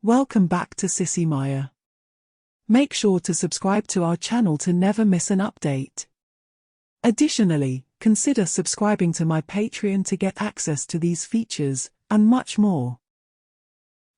Welcome back to Sissy Maya. Make sure to subscribe to our channel to never miss an update. Additionally, consider subscribing to my Patreon to get access to these features, and much more.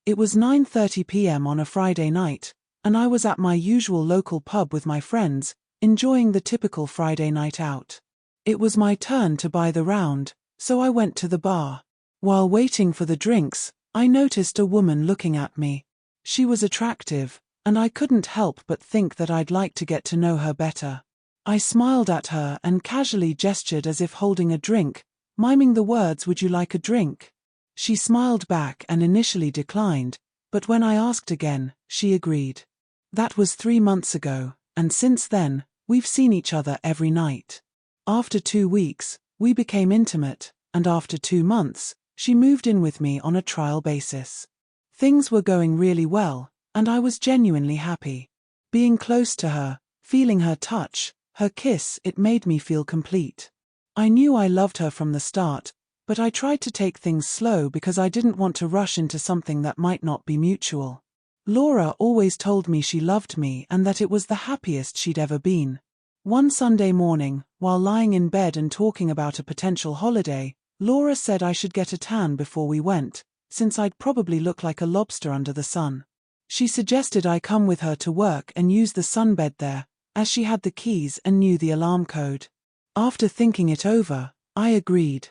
It was 9:30 p.m. on a Friday night, and I was at my usual local pub with my friends, enjoying the typical Friday night out. It was my turn to buy the round, so I went to the bar. While waiting for the drinks, I noticed a woman looking at me. She was attractive, and I couldn't help but think that I'd like to get to know her better. I smiled at her and casually gestured as if holding a drink, miming the words, "Would you like a drink?" She smiled back and initially declined, but when I asked again, she agreed. That was 3 months ago, and since then, we've seen each other every night. After 2 weeks, we became intimate, and after 2 months, she moved in with me on a trial basis. Things were going really well, and I was genuinely happy. Being close to her, feeling her touch, her kiss, it made me feel complete. I knew I loved her from the start, but I tried to take things slow because I didn't want to rush into something that might not be mutual. Laura always told me she loved me and that it was the happiest she'd ever been. One Sunday morning, while lying in bed and talking about a potential holiday, Laura said I should get a tan before we went, since I'd probably look like a lobster under the sun. She suggested I come with her to work and use the sunbed there, as she had the keys and knew the alarm code. After thinking it over, I agreed.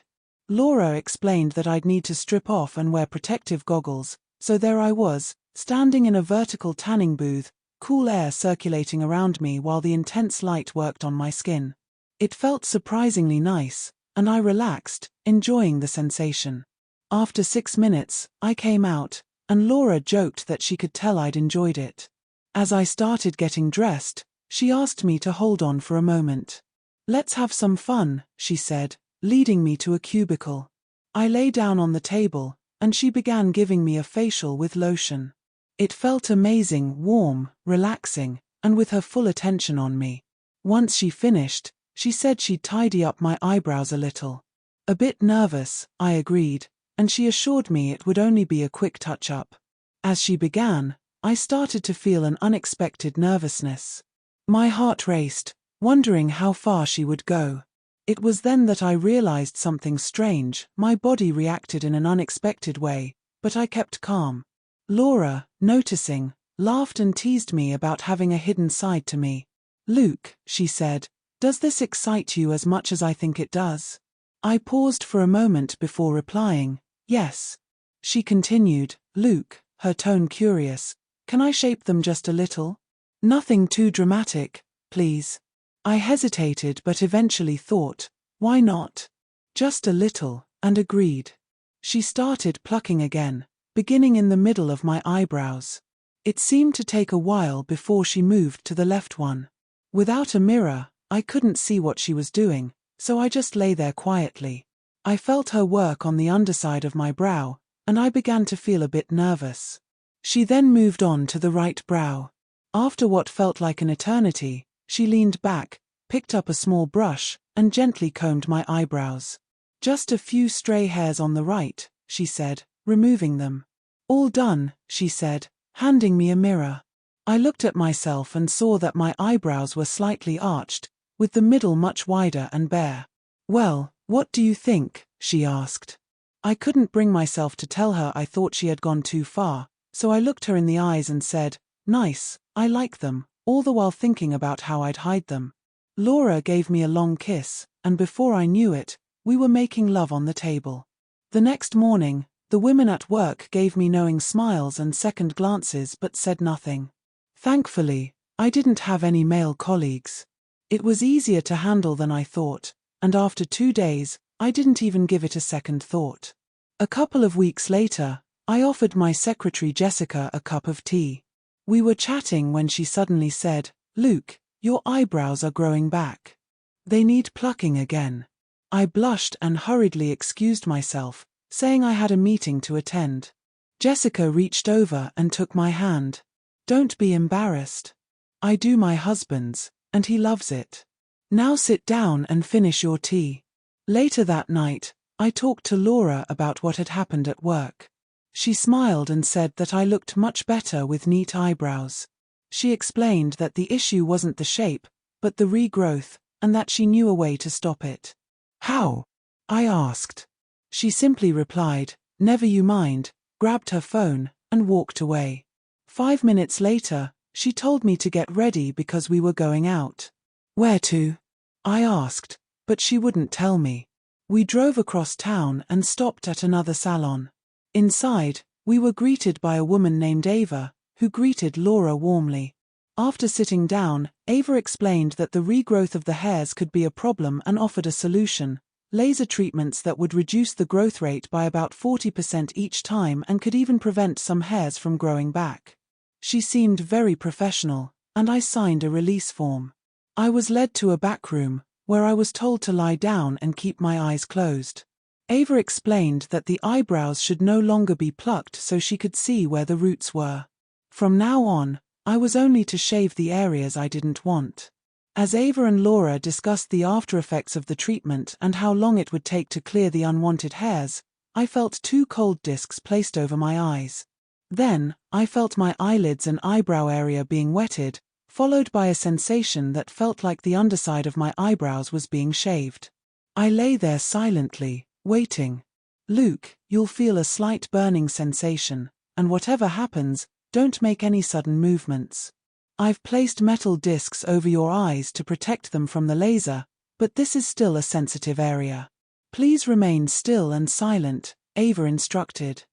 Laura explained that I'd need to strip off and wear protective goggles, so there I was, standing in a vertical tanning booth, cool air circulating around me while the intense light worked on my skin. It felt surprisingly nice, and I relaxed, enjoying the sensation. After 6 minutes, I came out, and Laura joked that she could tell I'd enjoyed it. As I started getting dressed, she asked me to hold on for a moment. "Let's have some fun," she said, leading me to a cubicle. I lay down on the table, and she began giving me a facial with lotion. It felt amazing, warm, relaxing, and with her full attention on me. Once she finished, she said she'd tidy up my eyebrows a little. A bit nervous, I agreed, and she assured me it would only be a quick touch-up. As she began, I started to feel an unexpected nervousness. My heart raced, wondering how far she would go. It was then that I realized something strange. My body reacted in an unexpected way, but I kept calm. Laura, noticing, laughed and teased me about having a hidden side to me. "Luke," she said, "does this excite you as much as I think it does?" I paused for a moment before replying, "Yes." She continued, "Luke," her tone curious, "can I shape them just a little? Nothing too dramatic, please." I hesitated but eventually thought, why not? Just a little, and agreed. She started plucking again, beginning in the middle of my eyebrows. It seemed to take a while before she moved to the left one. Without a mirror, I couldn't see what she was doing, so I just lay there quietly. I felt her work on the underside of my brow, and I began to feel a bit nervous. She then moved on to the right brow. After what felt like an eternity, she leaned back, picked up a small brush, and gently combed my eyebrows. "Just a few stray hairs on the right," she said, removing them. "All done," she said, handing me a mirror. I looked at myself and saw that my eyebrows were slightly arched, with the middle much wider and bare. "Well, what do you think?" she asked. I couldn't bring myself to tell her I thought she had gone too far, so I looked her in the eyes and said, "Nice, I like them," all the while thinking about how I'd hide them. Laura gave me a long kiss, and before I knew it, we were making love on the table. The next morning, the women at work gave me knowing smiles and second glances but said nothing. Thankfully, I didn't have any male colleagues. It was easier to handle than I thought, and after 2 days, I didn't even give it a second thought. A couple of weeks later, I offered my secretary Jessica a cup of tea. We were chatting when she suddenly said, "Luke, your eyebrows are growing back. They need plucking again." I blushed and hurriedly excused myself, saying I had a meeting to attend. Jessica reached over and took my hand. "Don't be embarrassed. I do my husband's, and he loves it. Now sit down and finish your tea." Later that night, I talked to Laura about what had happened at work. She smiled and said that I looked much better with neat eyebrows. She explained that the issue wasn't the shape, but the regrowth, and that she knew a way to stop it. How? I asked. She simply replied, "Never you mind," grabbed her phone, and walked away. 5 minutes later, she told me to get ready because we were going out. Where to? I asked, but she wouldn't tell me. We drove across town and stopped at another salon. Inside, we were greeted by a woman named Ava, who greeted Laura warmly. After sitting down, Ava explained that the regrowth of the hairs could be a problem and offered a solution: laser treatments that would reduce the growth rate by about 40% each time and could even prevent some hairs from growing back. She seemed very professional, and I signed a release form. I was led to a back room, where I was told to lie down and keep my eyes closed. Ava explained that the eyebrows should no longer be plucked so she could see where the roots were. From now on, I was only to shave the areas I didn't want. As Ava and Laura discussed the after effects of the treatment and how long it would take to clear the unwanted hairs, I felt 2 cold discs placed over my eyes. Then, I felt my eyelids and eyebrow area being wetted, followed by a sensation that felt like the underside of my eyebrows was being shaved. I lay there silently, waiting. "Luke, you'll feel a slight burning sensation, and whatever happens, don't make any sudden movements. I've placed metal discs over your eyes to protect them from the laser, but this is still a sensitive area. Please remain still and silent," Ava instructed.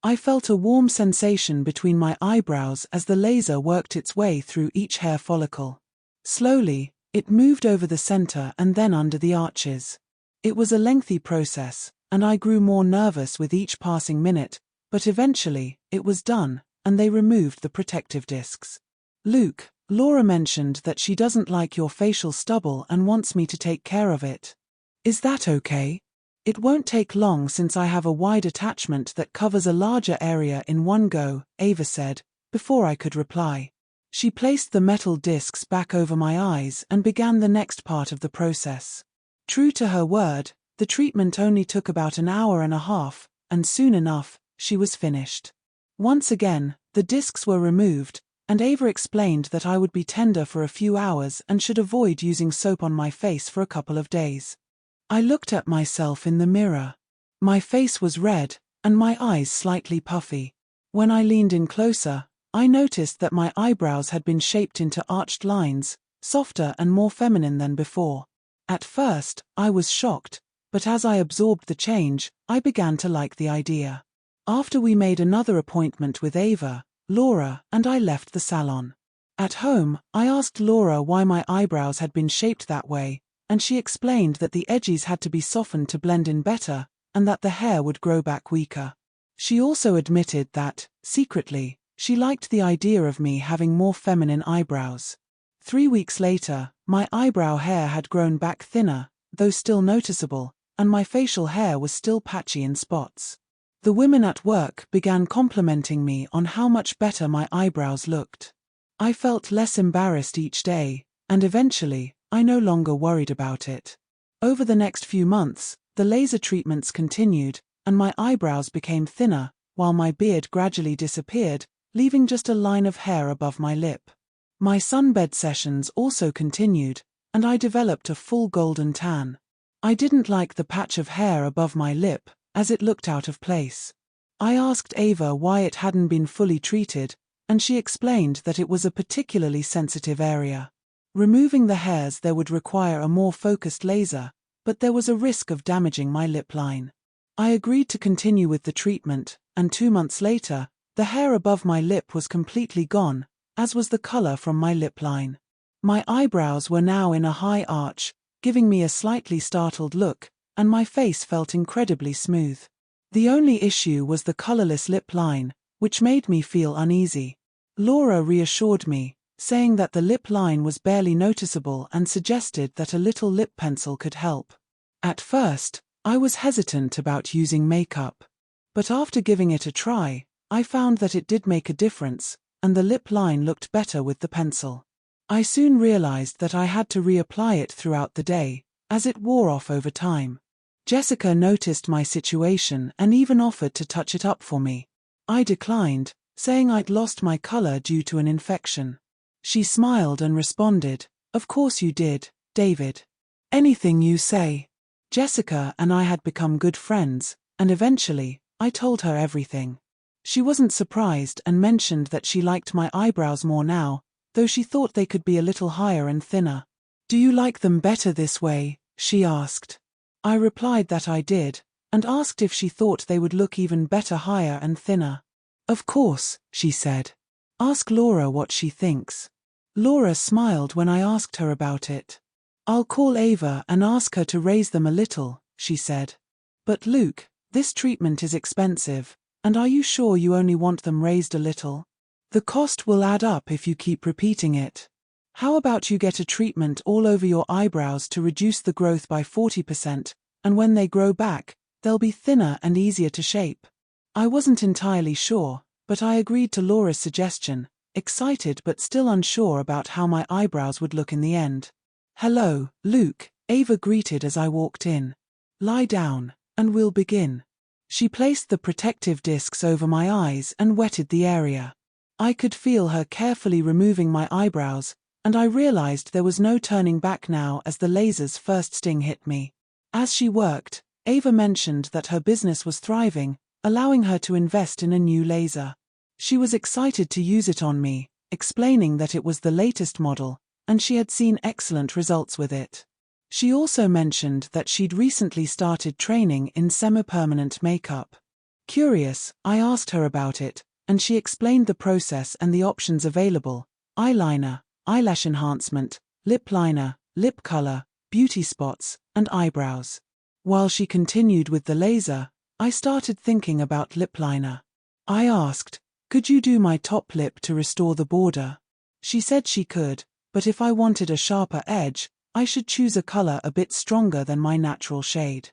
I felt a warm sensation between my eyebrows as the laser worked its way through each hair follicle. Slowly, it moved over the center and then under the arches. It was a lengthy process, and I grew more nervous with each passing minute, but eventually, it was done, and they removed the protective discs. "Luke, Laura mentioned that she doesn't like your facial stubble and wants me to take care of it. Is that okay? It won't take long since I have a wide attachment that covers a larger area in one go," Ava said, before I could reply. She placed the metal discs back over my eyes and began the next part of the process. True to her word, the treatment only took about an hour and a half, and soon enough, she was finished. Once again, the discs were removed, and Ava explained that I would be tender for a few hours and should avoid using soap on my face for a couple of days. I looked at myself in the mirror. My face was red, and my eyes slightly puffy. When I leaned in closer, I noticed that my eyebrows had been shaped into arched lines, softer and more feminine than before. At first, I was shocked, but as I absorbed the change, I began to like the idea. After we made another appointment with Ava, Laura and I left the salon. At home, I asked Laura why my eyebrows had been shaped that way, and she explained that the edges had to be softened to blend in better, and that the hair would grow back weaker. She also admitted that, secretly, she liked the idea of me having more feminine eyebrows. 3 weeks later, my eyebrow hair had grown back thinner, though still noticeable, and my facial hair was still patchy in spots. The women at work began complimenting me on how much better my eyebrows looked. I felt less embarrassed each day, and eventually, I no longer worried about it. Over the next few months, the laser treatments continued, and my eyebrows became thinner, while my beard gradually disappeared, leaving just a line of hair above my lip. My sunbed sessions also continued, and I developed a full golden tan. I didn't like the patch of hair above my lip, as it looked out of place. I asked Ava why it hadn't been fully treated, and she explained that it was a particularly sensitive area. Removing the hairs there would require a more focused laser, but there was a risk of damaging my lip line. I agreed to continue with the treatment, and 2 months later, the hair above my lip was completely gone, as was the color from my lip line. My eyebrows were now in a high arch, giving me a slightly startled look, and my face felt incredibly smooth. The only issue was the colorless lip line, which made me feel uneasy. Laura reassured me, saying that the lip line was barely noticeable and suggested that a little lip pencil could help. At first, I was hesitant about using makeup. But after giving it a try, I found that it did make a difference, and the lip line looked better with the pencil. I soon realized that I had to reapply it throughout the day, as it wore off over time. Jessica noticed my situation and even offered to touch it up for me. I declined, saying I'd lost my color due to an infection. She smiled and responded, "Of course you did, David. Anything you say." Jessica and I had become good friends, and eventually, I told her everything. She wasn't surprised and mentioned that she liked my eyebrows more now, though she thought they could be a little higher and thinner. "Do you like them better this way?" she asked. I replied that I did, and asked if she thought they would look even better higher and thinner. "Of course," she said. "Ask Laura what she thinks." Laura smiled when I asked her about it. "I'll call Ava and ask her to raise them a little," she said. "But Luke, this treatment is expensive, and are you sure you only want them raised a little? The cost will add up if you keep repeating it. How about you get a treatment all over your eyebrows to reduce the growth by 40%, and when they grow back, they'll be thinner and easier to shape?" I wasn't entirely sure, but I agreed to Laura's suggestion, excited but still unsure about how my eyebrows would look in the end. "Hello, Luke," Ava greeted as I walked in. "Lie down, and we'll begin." She placed the protective discs over my eyes and wetted the area. I could feel her carefully removing my eyebrows, and I realized there was no turning back now as the laser's first sting hit me. As she worked, Ava mentioned that her business was thriving, allowing her to invest in a new laser. She was excited to use it on me, explaining that it was the latest model, and she had seen excellent results with it. She also mentioned that she'd recently started training in semi-permanent makeup. Curious, I asked her about it, and she explained the process and the options available: eyeliner, eyelash enhancement, lip liner, lip color, beauty spots, and eyebrows. While she continued with the laser, I started thinking about lip liner. I asked, "Could you do my top lip to restore the border?" She said she could, but if I wanted a sharper edge, I should choose a color a bit stronger than my natural shade.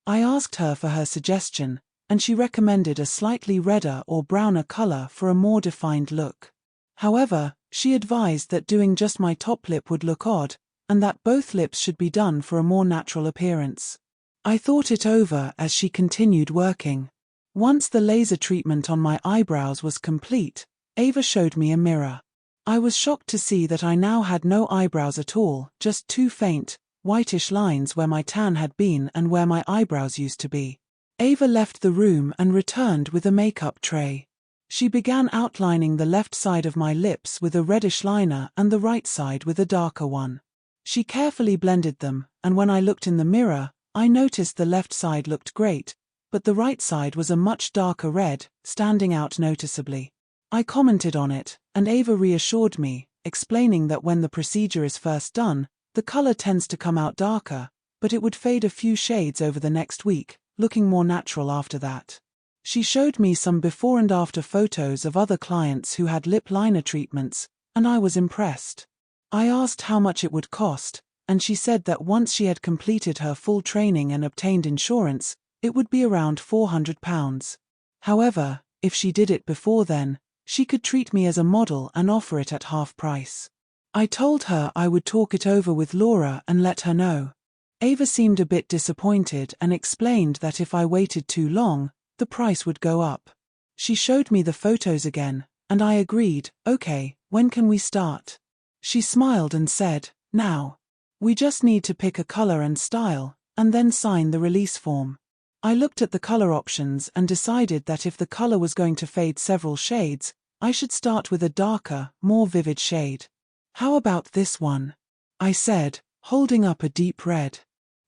I asked her for her suggestion, and she recommended a slightly redder or browner color for a more defined look. However, she advised that doing just my top lip would look odd, and that both lips should be done for a more natural appearance. I thought it over as she continued working. Once the laser treatment on my eyebrows was complete, Ava showed me a mirror. I was shocked to see that I now had no eyebrows at all, just two faint, whitish lines where my tan had been and where my eyebrows used to be. Ava left the room and returned with a makeup tray. She began outlining the left side of my lips with a reddish liner and the right side with a darker one. She carefully blended them, and when I looked in the mirror, I noticed the left side looked great, but the right side was a much darker red, standing out noticeably. I commented on it, and Ava reassured me, explaining that when the procedure is first done, the color tends to come out darker, but it would fade a few shades over the next week, looking more natural after that. She showed me some before and after photos of other clients who had lip liner treatments, and I was impressed. I asked how much it would cost, and she said that once she had completed her full training and obtained insurance, it would be around £400. However, if she did it before then, she could treat me as a model and offer it at half price. I told her I would talk it over with Laura and let her know. Ava seemed a bit disappointed and explained that if I waited too long, the price would go up. She showed me the photos again, and I agreed, "Okay, when can we start?" She smiled and said, "Now. We just need to pick a color and style, and then sign the release form." I looked at the color options and decided that if the color was going to fade several shades, I should start with a darker, more vivid shade. "How about this one?" I said, holding up a deep red.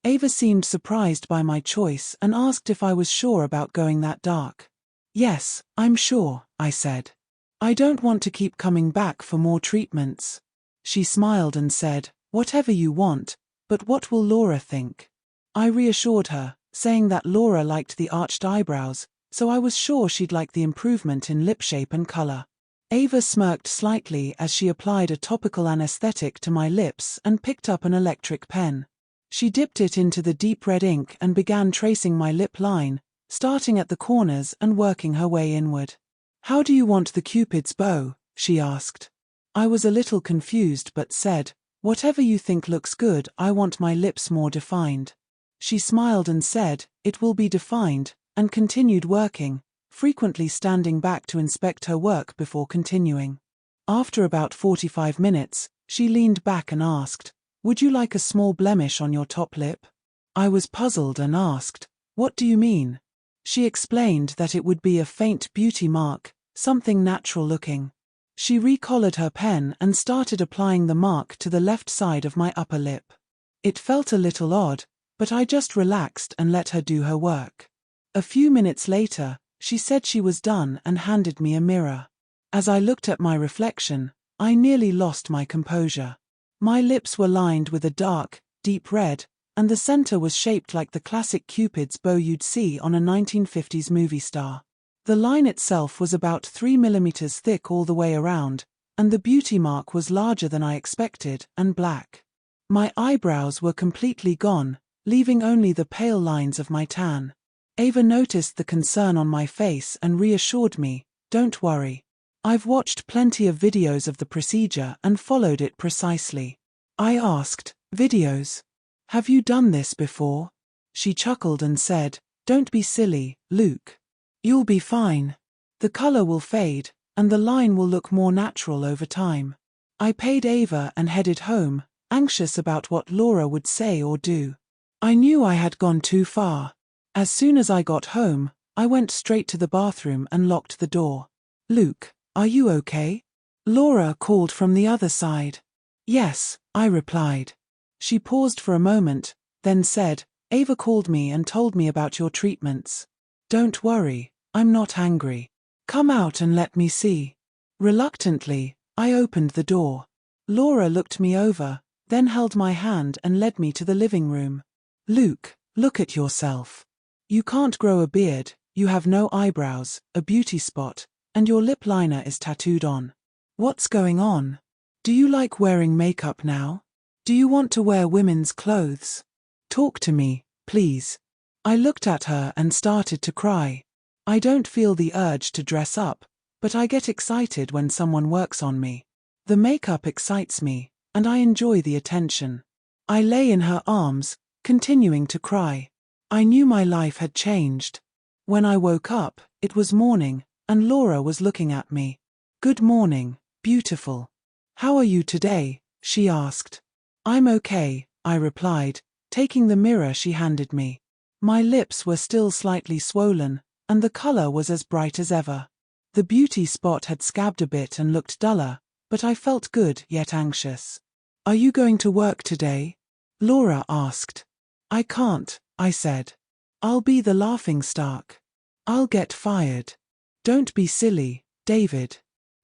Ava seemed surprised by my choice and asked if I was sure about going that dark. "Yes, I'm sure," I said. "I don't want to keep coming back for more treatments." She smiled and said, "Whatever you want, but what will Laura think?" I reassured her, saying that Laura liked the arched eyebrows, so I was sure she'd like the improvement in lip shape and color. Ava smirked slightly as she applied a topical anesthetic to my lips and picked up an electric pen. She dipped it into the deep red ink and began tracing my lip line, starting at the corners and working her way inward. "How do you want the Cupid's bow?" she asked. I was a little confused but said, "Whatever you think looks good, I want my lips more defined." She smiled and said, "It will be defined," and continued working, frequently standing back to inspect her work before continuing. After about 45 minutes, she leaned back and asked, "Would you like a small blemish on your top lip?" I was puzzled and asked, "What do you mean?" She explained that it would be a faint beauty mark, something natural looking. She recollared her pen and started applying the mark to the left side of my upper lip. It felt a little odd, but I just relaxed and let her do her work. A few minutes later, she said she was done and handed me a mirror. As I looked at my reflection, I nearly lost my composure. My lips were lined with a dark, deep red, and the center was shaped like the classic Cupid's bow you'd see on a 1950s movie star. The line itself was about 3 millimeters thick all the way around, and the beauty mark was larger than I expected and black. My eyebrows were completely gone, leaving only the pale lines of my tan. Ava noticed the concern on my face and reassured me, "Don't worry. I've watched plenty of videos of the procedure and followed it precisely." I asked, "Videos? Have you done this before?" She chuckled and said, "Don't be silly, Luke. You'll be fine. The color will fade, and the line will look more natural over time." I paid Ava and headed home, anxious about what Laura would say or do. I knew I had gone too far. As soon as I got home, I went straight to the bathroom and locked the door. "Luke, are you okay?" Laura called from the other side. "Yes," I replied. She paused for a moment, then said, "Ava called me and told me about your treatments. Don't worry, I'm not angry. Come out and let me see." Reluctantly, I opened the door. Laura looked me over, then held my hand and led me to the living room. "Luke, look at yourself. You can't grow a beard, you have no eyebrows, a beauty spot, and your lip liner is tattooed on. What's going on? Do you like wearing makeup now? Do you want to wear women's clothes? Talk to me, please." I looked at her and started to cry. I don't feel the urge to dress up, but I get excited when someone works on me. The makeup excites me, and I enjoy the attention. I lay in her arms, continuing to cry. I knew my life had changed. When I woke up, it was morning, and Laura was looking at me. "Good morning, beautiful. How are you today?" she asked. "I'm okay," I replied, taking the mirror she handed me. My lips were still slightly swollen, and the color was as bright as ever. The beauty spot had scabbed a bit and looked duller, but I felt good yet anxious. "Are you going to work today?" Laura asked. "I can't," I said. "I'll be the laughingstock. I'll get fired." "Don't be silly, David.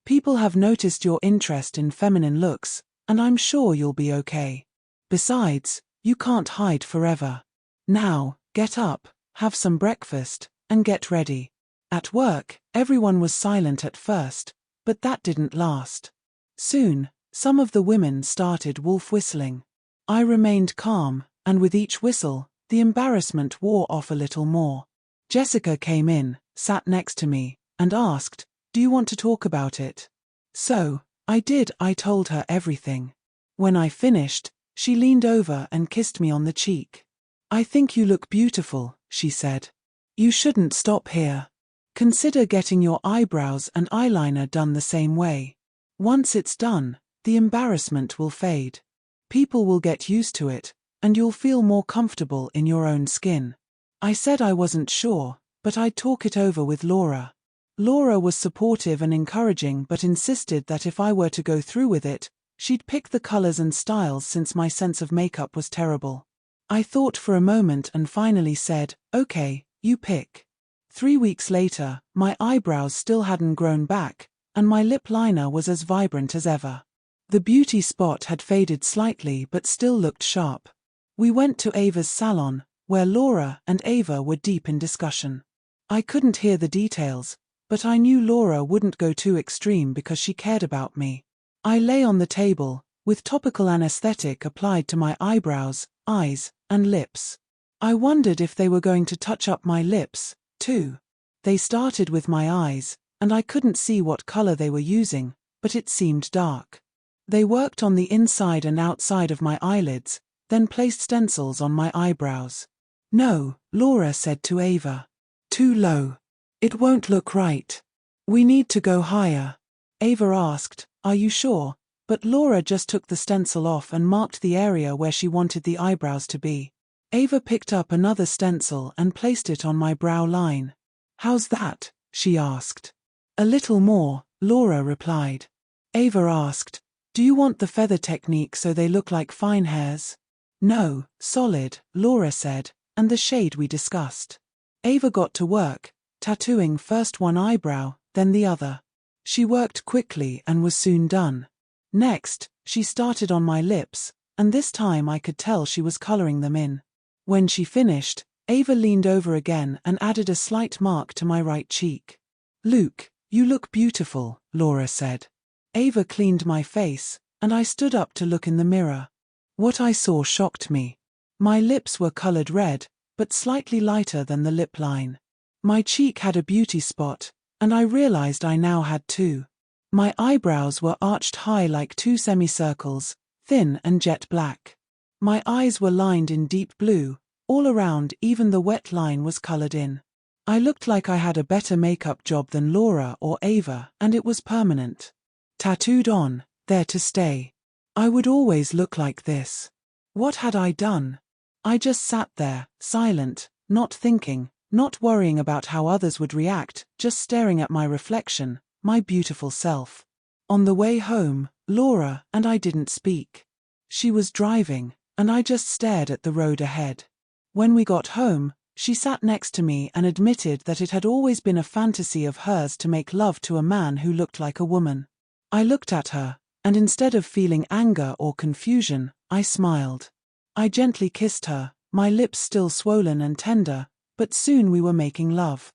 People have noticed your interest in feminine looks, and I'm sure you'll be okay. Besides, you can't hide forever. Now, get up, have some breakfast, and get ready." At work, everyone was silent at first, but that didn't last. Soon, some of the women started wolf whistling. I remained calm, and with each whistle, the embarrassment wore off a little more. Jessica came in, sat next to me, and asked, "Do you want to talk about it?" So, I did. I told her everything. When I finished, she leaned over and kissed me on the cheek. "I think you look beautiful," she said. "You shouldn't stop here. Consider getting your eyebrows and eyeliner done the same way. Once it's done, the embarrassment will fade. People will get used to it, and you'll feel more comfortable in your own skin." I said I wasn't sure, but I'd talk it over with Laura. Laura was supportive and encouraging but insisted that if I were to go through with it, she'd pick the colors and styles since my sense of makeup was terrible. I thought for a moment and finally said, "Okay, you pick." 3 weeks later, my eyebrows still hadn't grown back, and my lip liner was as vibrant as ever. The beauty spot had faded slightly but still looked sharp. We went to Ava's salon, where Laura and Ava were deep in discussion. I couldn't hear the details, but I knew Laura wouldn't go too extreme because she cared about me. I lay on the table, with topical anesthetic applied to my eyebrows, eyes, and lips. I wondered if they were going to touch up my lips, too. They started with my eyes, and I couldn't see what color they were using, but it seemed dark. They worked on the inside and outside of my eyelids, then placed stencils on my eyebrows. "No," Laura said to Ava. "Too low. It won't look right. We need to go higher. Ava asked, are you sure? But Laura just took the stencil off and marked the area where she wanted the eyebrows to be. Ava picked up another stencil and placed it on my brow line. How's that? She asked. A little more, Laura replied. Ava asked, do you want the feather technique so they look like fine hairs? No, solid, Laura said, and the shade we discussed. Ava got to work, tattooing first one eyebrow, then the other. She worked quickly and was soon done. Next, she started on my lips, and this time I could tell she was coloring them in. When she finished, Ava leaned over again and added a slight mark to my right cheek. Luke, you look beautiful, Laura said. Ava cleaned my face, and I stood up to look in the mirror. What I saw shocked me. My lips were colored red, but slightly lighter than the lip line. My cheek had a beauty spot, and I realized I now had two. My eyebrows were arched high like two semicircles, thin and jet black. My eyes were lined in deep blue, all around even the wet line was colored in. I looked like I had a better makeup job than Laura or Ava, and it was permanent. Tattooed on, there to stay. I would always look like this. What had I done? I just sat there, silent, not thinking, not worrying about how others would react, just staring at my reflection, my beautiful self. On the way home, Laura and I didn't speak. She was driving, and I just stared at the road ahead. When we got home, she sat next to me and admitted that it had always been a fantasy of hers to make love to a man who looked like a woman. I looked at her, and instead of feeling anger or confusion, I smiled. I gently kissed her, my lips still swollen and tender, but soon we were making love.